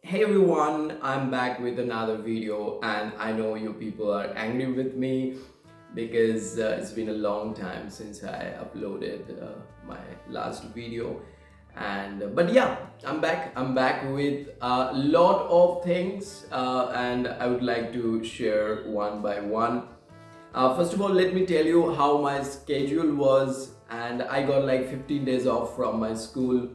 Hey everyone, I'm back with another video, and I know you people are angry with me because it's been a long time since I uploaded my last video. And but yeah, I'm back. I'm back with a lot of things, and I would like to share one by one. First of all, let me tell you how my schedule was, and I got like 15 days off from my school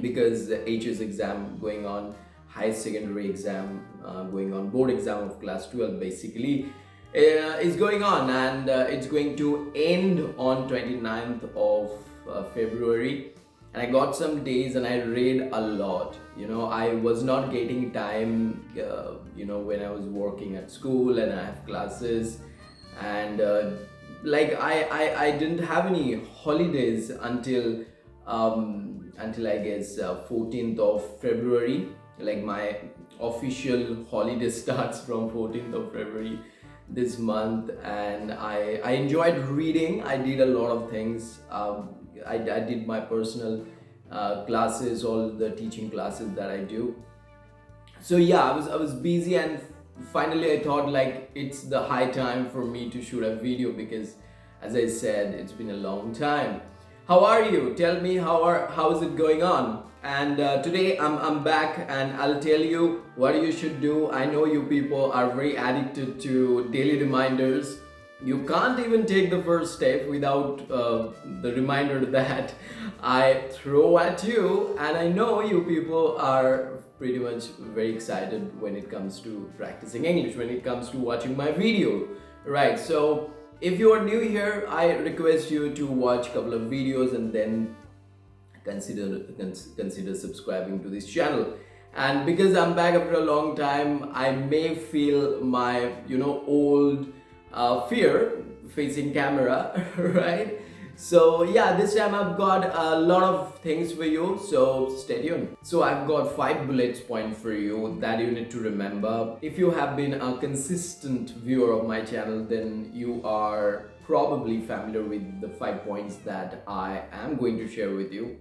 because the HS exam going on, high secondary exam going on, board exam of class 12 basically is going on, and it's going to end on 29th of February. And I got some days and I read a lot. I was not getting time, when I was working at school and I have classes, and like I didn't have any holidays until I guess 14th of February. Like my official holiday starts from 14th of February this month, and I enjoyed reading. I did a lot of things. I did my personal classes, all the teaching classes that I do. So yeah, I was busy, and finally I thought like it's the high time for me to shoot a video because, as I said, it's been a long time. How are you? Tell me how is it going on? And today I'm back, and I'll tell you what you should do. I know you people are very addicted to daily reminders. You can't even take the first step without the reminder that I throw at you. And I know you people are pretty much very excited when it comes to practicing English, when it comes to watching my video, right? So if you are new here, I request you to watch a couple of videos and then consider subscribing to this channel. And because I'm back after a long time, I may feel my old fear facing camera right? So yeah, this time I've got a lot of things for you, so stay tuned. So I've got 5 bullets point for you that you need to remember. If you have been a consistent viewer of my channel, then you are probably familiar with the 5 points that I am going to share with you.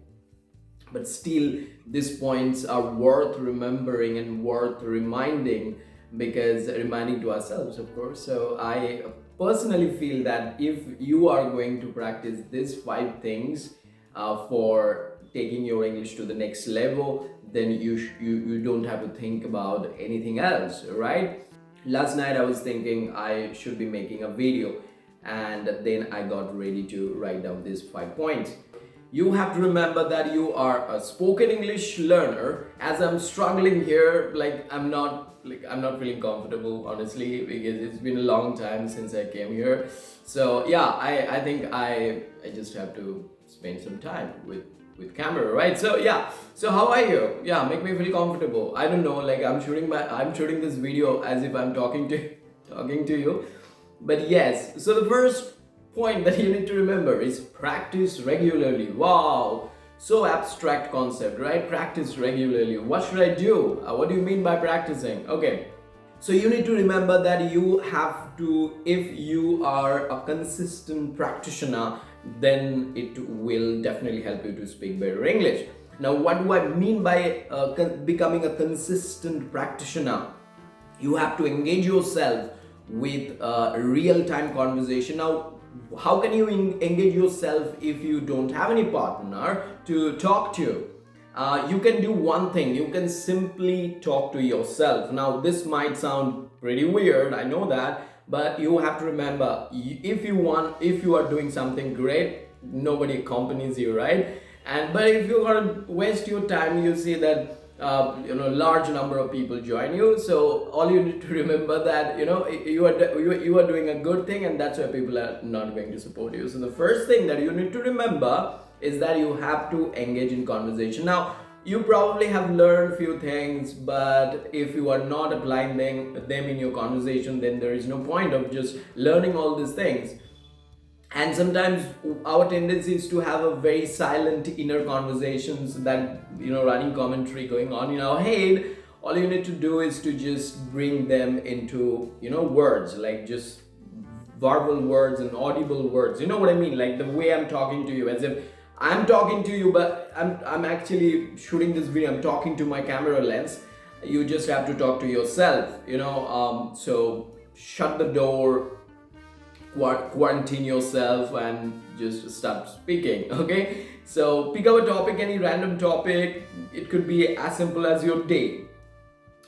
But still, these points are worth remembering and worth reminding to ourselves, of course. So I personally feel that if you are going to practice these 5 things for taking your English to the next level, then you don't have to think about anything else, right? Last night I was thinking I should be making a video, and then I got ready to write down these 5 points. You have to remember that you are a spoken English learner. As I'm struggling here, I'm not feeling comfortable, honestly, because it's been a long time since I came here. So yeah, I think I just have to spend some time with camera, right? So yeah, so how are you? Yeah, make me feel comfortable. I don't know, like I'm shooting this video as if I'm talking to you. But yes, so the first point that you need to remember is practice regularly. Wow, so abstract concept, right? Practice regularly. What should I do? What do you mean by practicing? Okay, so you need to remember that you have to, if you are a consistent practitioner, then it will definitely help you to speak better English. Now, what do I mean by becoming a consistent practitioner? You have to engage yourself with real-time conversation. Now, how can you engage yourself if you don't have any partner to talk to? You can do one thing. You can simply talk to yourself. Now, this might sound pretty weird, I know that, but you have to remember, if you are doing something great, nobody accompanies you, right? But if you're gonna waste your time, you see that large number of people join you. So all you need to remember that you are doing a good thing, and that's why people are not going to support you. So the first thing that you need to remember is that you have to engage in conversation. Now, you probably have learned few things, but if you are not applying them in your conversation, then there is no point of just learning all these things. And sometimes our tendency is to have a very silent inner conversations, that running commentary going on in our head. All you need to do is to just bring them into words, like just verbal words and audible words. You know what I mean? Like the way I'm talking to you, as if I'm talking to you, but I'm actually shooting this video, I'm talking to my camera lens. You just have to talk to yourself, so shut the door, quarantine yourself, and just start speaking. Okay, so pick up a topic, any random topic. It could be as simple as your day.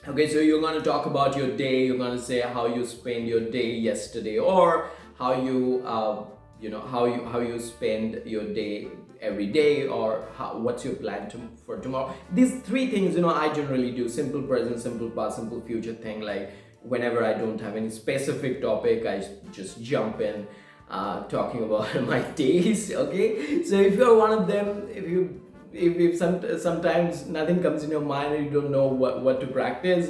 Okay, so you're going to talk about your day. You're going to say how you spend your day yesterday, or how you how you spend your day every day, or what's your plan for tomorrow. These three things, I generally do: simple present, simple past, simple future thing. Like whenever I don't have any specific topic, I just jump in talking about my days. Okay, so if you're one of them, if sometimes nothing comes in your mind and you don't know what to practice,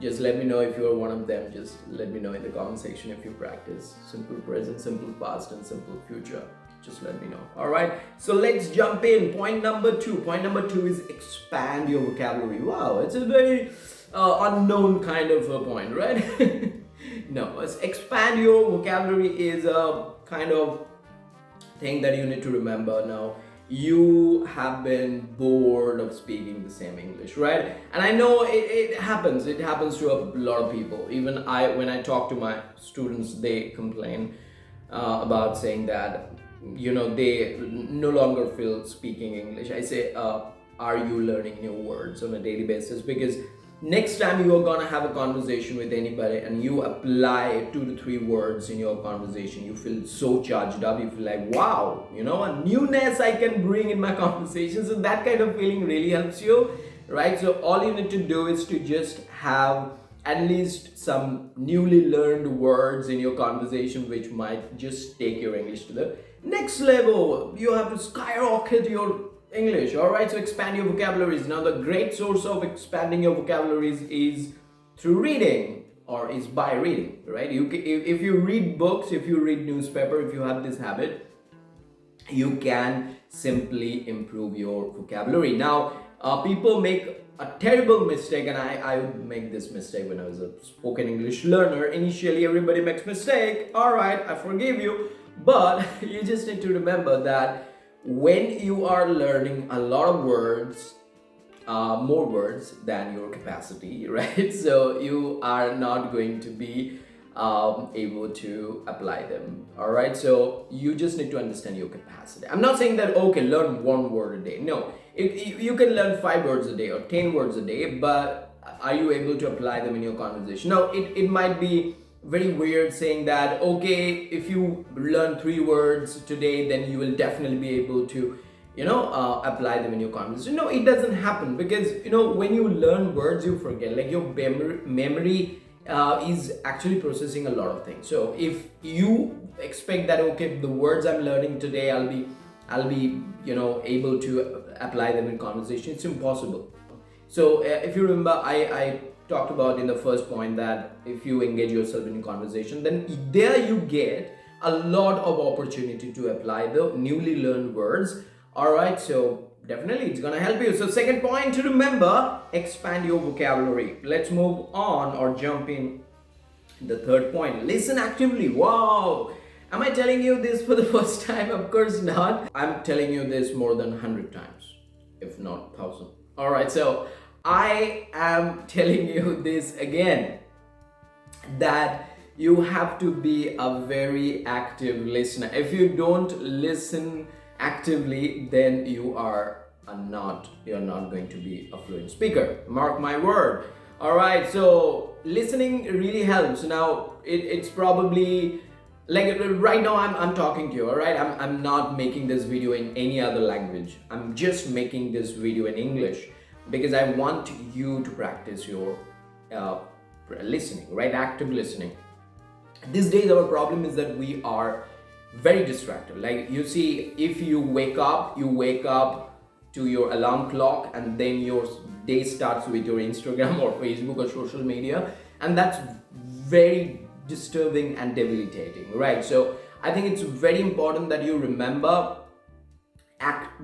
just let me know. If you're one of them, just let me know in the comment section if you practice simple present, simple past, and simple future. Just let me know. All right, so let's jump in. Point number two is expand your vocabulary. Wow, it's a very unknown kind of a point, right? No, expand your vocabulary is a kind of thing that you need to remember. Now, you have been bored of speaking the same English, right? And I know it happens to a lot of people. Even when I talk to my students, they complain about saying that they no longer feel speaking English. I say, are you learning new words on a daily basis? Because next time you are gonna have a conversation with anybody and you apply 2 to 3 words in your conversation, you feel so charged up. You feel like, wow, a newness I can bring in my conversation. So that kind of feeling really helps you, right? So all you need to do is to just have at least some newly learned words in your conversation, which might just take your English to the next level. You have to skyrocket your English. All right, so expand your vocabularies. Now, the great source of expanding your vocabularies is through reading, or is by reading, right? If you read books, if you read newspaper, if you have this habit, you can simply improve your vocabulary. Now, people make a terrible mistake, and I would make this mistake when I was a spoken English learner. Initially, everybody makes mistake. All right, I forgive you, but you just need to remember that when you are learning a lot of words, more words than your capacity, right? So you are not going to be able to apply them. All right, so you just need to understand your capacity. I'm not saying that, okay, learn 1 word a day. No, you can learn 5 words a day or 10 words a day, but are you able to apply them in your conversation? Now, it might be very weird saying that, okay, if you learn 3 words today, then you will definitely be able to apply them in your conversation. No, it doesn't happen, because when you learn words, you forget. Like your memory is actually processing a lot of things. So if you expect that, okay, the words I'm learning today, I'll be able to apply them in conversation, it's impossible. So if you remember, I talked about in the first point that if you engage yourself in a conversation, then there you get a lot of opportunity to apply the newly learned words. All right, so definitely it's gonna help you. So second point to remember, expand your vocabulary. Let's move on, or jump in the third point. Listen actively. Wow, am I telling you this for the first time? Of course not. I'm telling you this more than 100 times, if not 1,000. All right, so I am telling you this again, that you have to be a very active listener. If you don't listen actively, then you're not going to be a fluent speaker. Mark my word. All right, so listening really helps. Now, it's probably like right now I'm talking to you. All right, I'm not making this video in any other language. I'm just making this video in English, because I want you to practice your listening, right? Active listening. These days, our problem is that we are very distracted. Like, you see, if you wake up to your alarm clock, and then your day starts with your Instagram or Facebook or social media, and that's very disturbing and debilitating, right? So I think it's very important that you remember,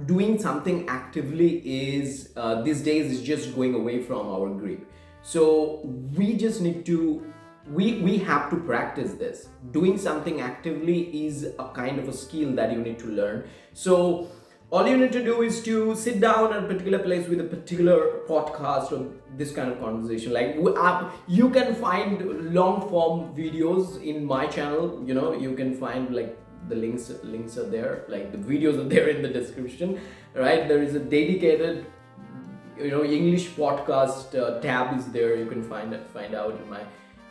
doing something actively is these days is just going away from our grip. So we just need to we have to practice this. Doing something actively is a kind of a skill that you need to learn. So All you need to do is to sit down at a particular place with a particular podcast or this kind of conversation. Like you can find long form videos in my channel. You can find like the links are there, like the videos are there in the description, right? There is a dedicated English podcast tab is there. You can find out in my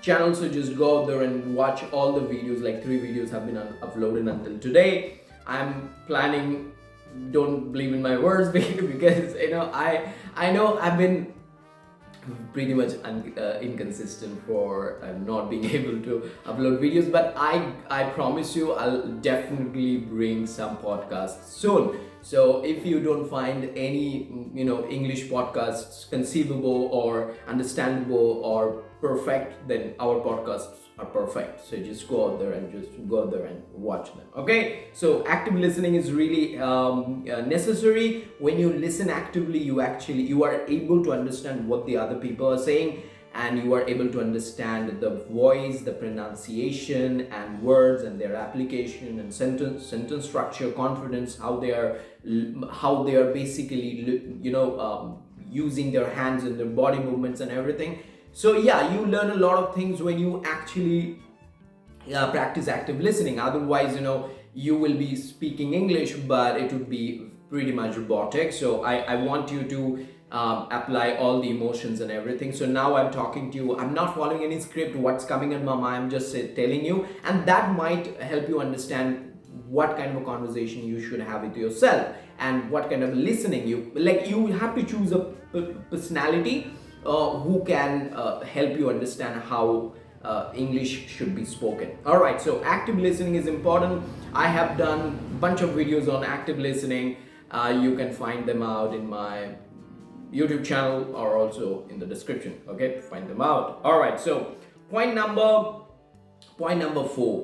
channel. So just go out there and watch all the videos. Like 3 videos have been uploaded until today. I'm planning, don't believe in my words because I know I've been pretty much inconsistent for not being able to upload videos, but I promise you I'll definitely bring some podcasts soon. So if you don't find any English podcasts conceivable or understandable or perfect, then our podcasts are perfect. So just go out there and watch them. Okay, so active listening is really necessary. When you listen actively, you are able to understand what the other people are saying, and you are able to understand the voice, the pronunciation and words and their application and sentence structure, confidence, how they are basically using their hands and their body movements and everything. So yeah, you learn a lot of things when you actually practice active listening. Otherwise, you will be speaking English, but it would be pretty much robotic. So I want you to apply all the emotions and everything. So now I'm talking to you. I'm not following any script, what's coming in my mind. I'm just telling you, and that might help you understand what kind of a conversation you should have with yourself and what kind of listening you like. You have to choose a personality who can help you understand how English should be spoken. All right, so active listening is important. I have done a bunch of videos on active listening. You can find them out in my YouTube channel or also in the description. Okay, find them out. All right, so point number 4.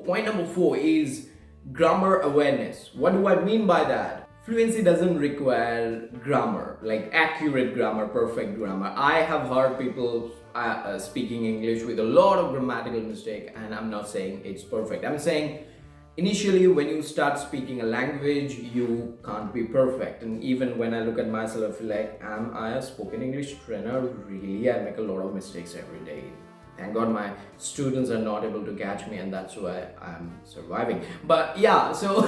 Point number 4 is grammar awareness. What do I mean by that? Fluency doesn't require grammar, like accurate grammar, perfect grammar. I have heard people speaking English with a lot of grammatical mistake, and I'm not saying it's perfect. I'm saying initially when you start speaking a language, you can't be perfect. And even when I look at myself, I feel like, am I a spoken English trainer? Really, I make a lot of mistakes every day. Thank God my students are not able to catch me, and that's why I'm surviving. But yeah, so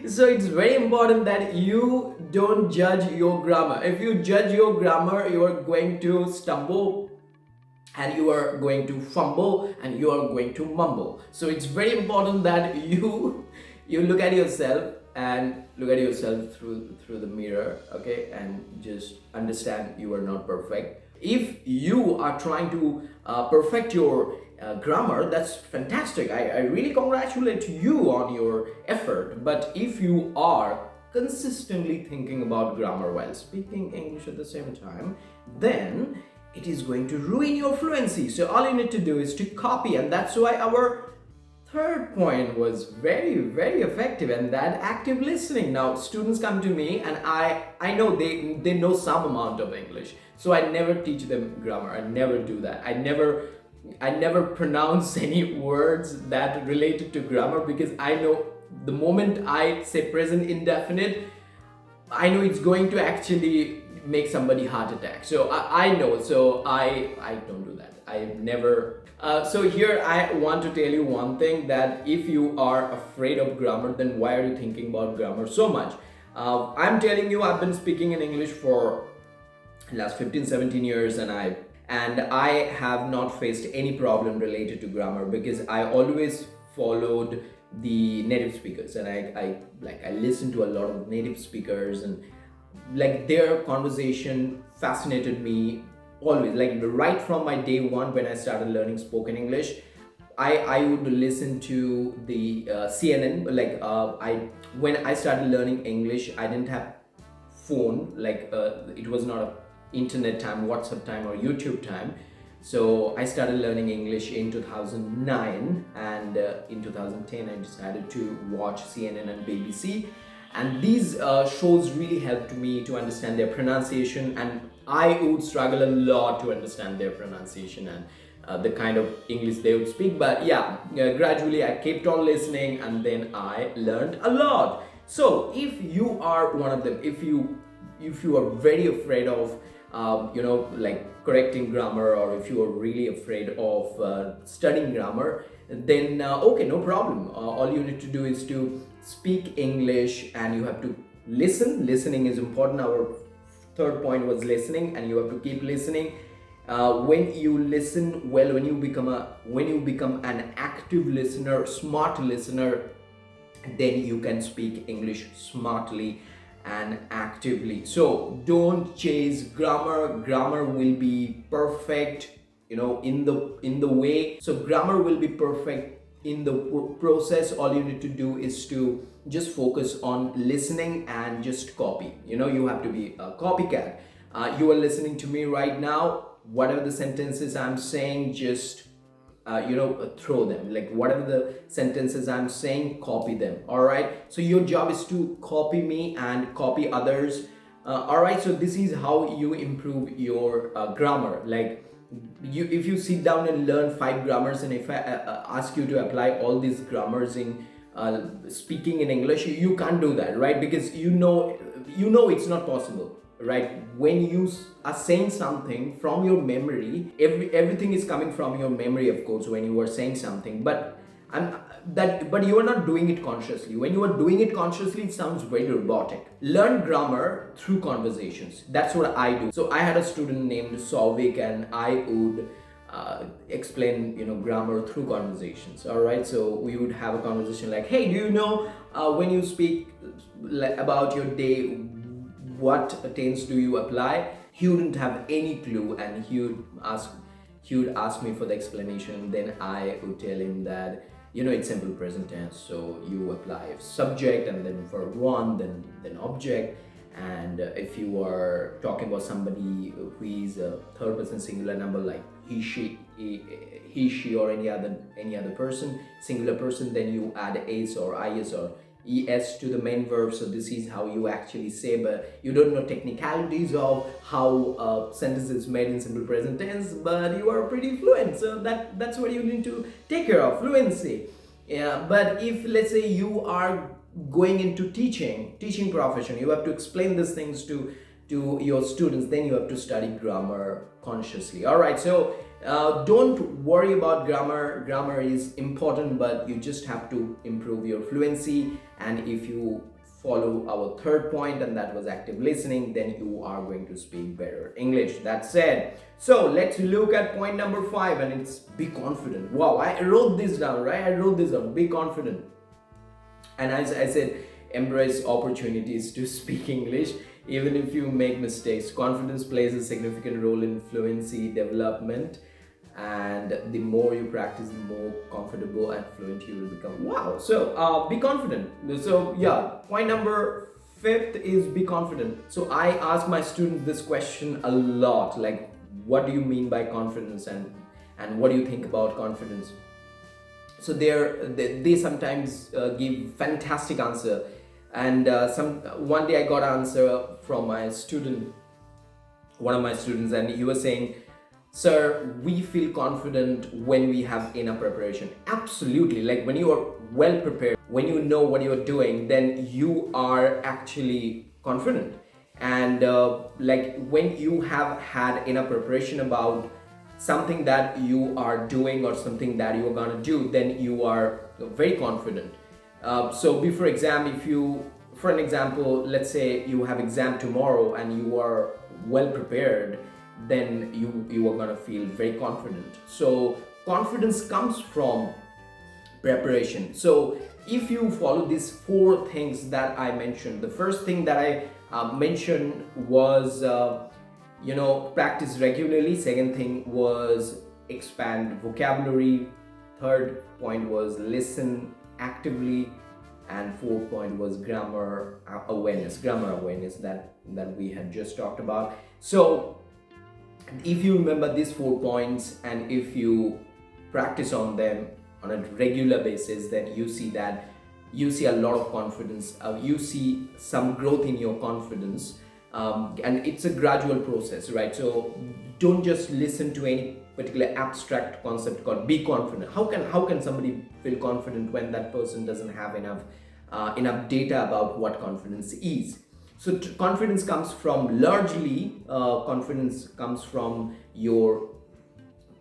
so it's very important that you don't judge your grammar. If you judge your grammar, you are going to stumble, and you are going to fumble, and you are going to mumble. So it's very important that you look at yourself through the mirror, okay, and just understand you are not perfect. If you are trying to perfect your grammar, that's fantastic. I really congratulate you on your effort. But if you are consistently thinking about grammar while speaking English at the same time, then it is going to ruin your fluency. So all you need to do is to copy, and that's why our third point was very, very effective, and that active listening. Now students come to me, and I know they know some amount of English, so I never teach them grammar. I never do that. I never pronounce any words that related to grammar, because I know the moment I say present indefinite, I know it's going to actually make somebody heart attack. So I know, so I don't do that. I never. So here I want to tell you one thing, that if you are afraid of grammar, then why are you thinking about grammar so much? I'm telling you, I've been speaking in English for last 15-17 years, and I have not faced any problem related to grammar, because I always followed the native speakers, and I listened to a lot of native speakers, and like their conversation fascinated me always. Like right from my day one when I started learning spoken English, I would listen to the CNN. When I started learning English, I didn't have phone, it was not a internet time, WhatsApp time or YouTube time. So I started learning English in 2009, and in 2010 I decided to watch CNN and BBC, and these shows really helped me to understand their pronunciation, and I would struggle a lot to understand their pronunciation and the kind of English they would speak. But yeah, gradually I kept on listening, and then I learned a lot. So if you are one of them, if you are very afraid of like correcting grammar, or if you are really afraid of studying grammar, then okay, no problem. All you need to do is to speak English, and you have to listen. Listening is important. Our third point was listening, and you have to keep listening. When you listen well, when you become an active listener, smart listener, then you can speak English smartly and actively. So don't chase grammar. Grammar will be perfect, in the way. So grammar will be perfect in the process. All you need to do is to just focus on listening and just copy. You have to be a copycat. You are listening to me right now. Whatever the sentences I'm saying, just throw them. Like whatever the sentences I'm saying, copy them. All right, so your job is to copy me and copy others. All right, so this is how you improve your grammar. Like if you sit down and learn 5 grammars, and if I ask you to apply all these grammars in speaking in English, you can't do that, right? Because it's not possible, right? When you are saying something from your memory, everything is coming from your memory, of course, when you are saying something, but you are not doing it consciously. When you are doing it consciously, it sounds very robotic. Learn grammar through conversations. That's what I do. So I had a student named Solvik, and I would explain grammar through conversations. All right, so we would have a conversation like, hey, do you know when you speak about your day, what tense do you apply? He wouldn't have any clue, and he would ask me for the explanation. Then I would tell him that it's simple present tense, so you apply subject, and then verb 1, then object. And if you are talking about somebody who is a third person singular number, like he, she, or any other person, singular person, then you add is or is or es to the main verb. So this is how you actually say, but you don't know technicalities of how a sentence is made in simple present tense, but you are pretty fluent. So that's what you need to take care of, fluency. Yeah, but if let's say you are going into teaching profession, you have to explain these things to your students, then you have to study grammar consciously. All right, so don't worry about grammar. Grammar is important, but you just have to improve your fluency. And if you follow our third point, and that was active listening, then you are going to speak better English. That's it. So let's look at point number 5, and it's be confident. Wow, I wrote this down, right? I wrote this down. Be confident. And as I said, embrace opportunities to speak English, even if you make mistakes. Confidence plays a significant role in fluency development, and the more you practice, the more comfortable and fluent you will become. Wow. So be confident. So yeah, point number 5 is be confident. So I ask my students this question a lot, like, what do you mean by confidence, and what do you think about confidence? So they sometimes give fantastic answer, and one day I got an answer from one of my students, and he was saying, sir, we feel confident when we have enough preparation. Absolutely. Like when you are well prepared, when you know what you're doing, then you are actually confident. And like when you have had enough preparation about something that you are doing or something that you are gonna do, then you are very confident. So before exam, for an example, let's say you have exam tomorrow and you are well prepared, then you are gonna feel very confident. So confidence comes from preparation. So if you follow these 4 things that I mentioned, the first thing that I mentioned was practice regularly. Second thing was expand vocabulary. Third point was listen actively, and fourth point was grammar awareness that we had just talked about. So if you remember these 4 points, and if you practice on them on a regular basis, then you see a lot of confidence. You see some growth in your confidence. And it's a gradual process, right? So don't just listen to any particular abstract concept called be confident. How can somebody feel confident when that person doesn't have enough enough data about what confidence is. So confidence comes from largely confidence comes from your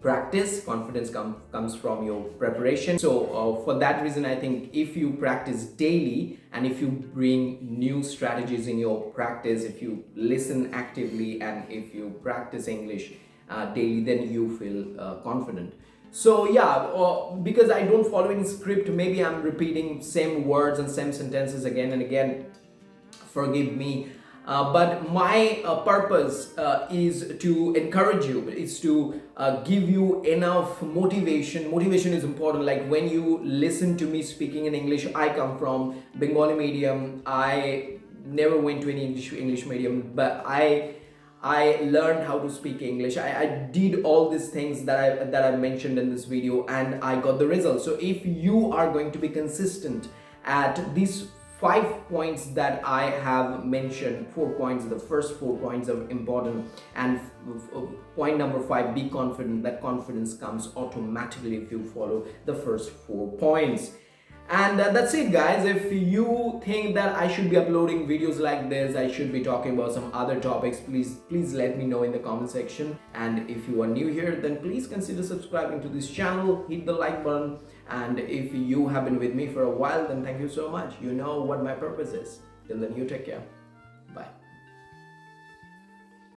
practice. Confidence comes from your preparation. So for that reason, I think if you practice daily and if you bring new strategies in your practice, if you listen actively and if you practice English daily, then you feel confident. So yeah, because I don't follow any script, maybe I'm repeating same words and same sentences again and again, forgive me. But my purpose is to encourage you, is to give you enough motivation. Motivation is important. Like when you listen to me speaking in English, I come from Bengali medium. I never went to any English medium, but I learned how to speak English. I did all these things that I mentioned in this video, and I got the results. So if you are going to be consistent at these 5 points that I have mentioned, 4 points, the first 4 points are important, and point number 5, be confident. That confidence comes automatically if you follow the first 4 points. And that's it, guys. If you think that I should be uploading videos like this, I should be talking about some other topics, please let me know in the comment section. And if you are new here, then please consider subscribing to this channel, hit the like button. And if you have been with me for a while, then thank you so much. You know what my purpose is. Till then, you take care.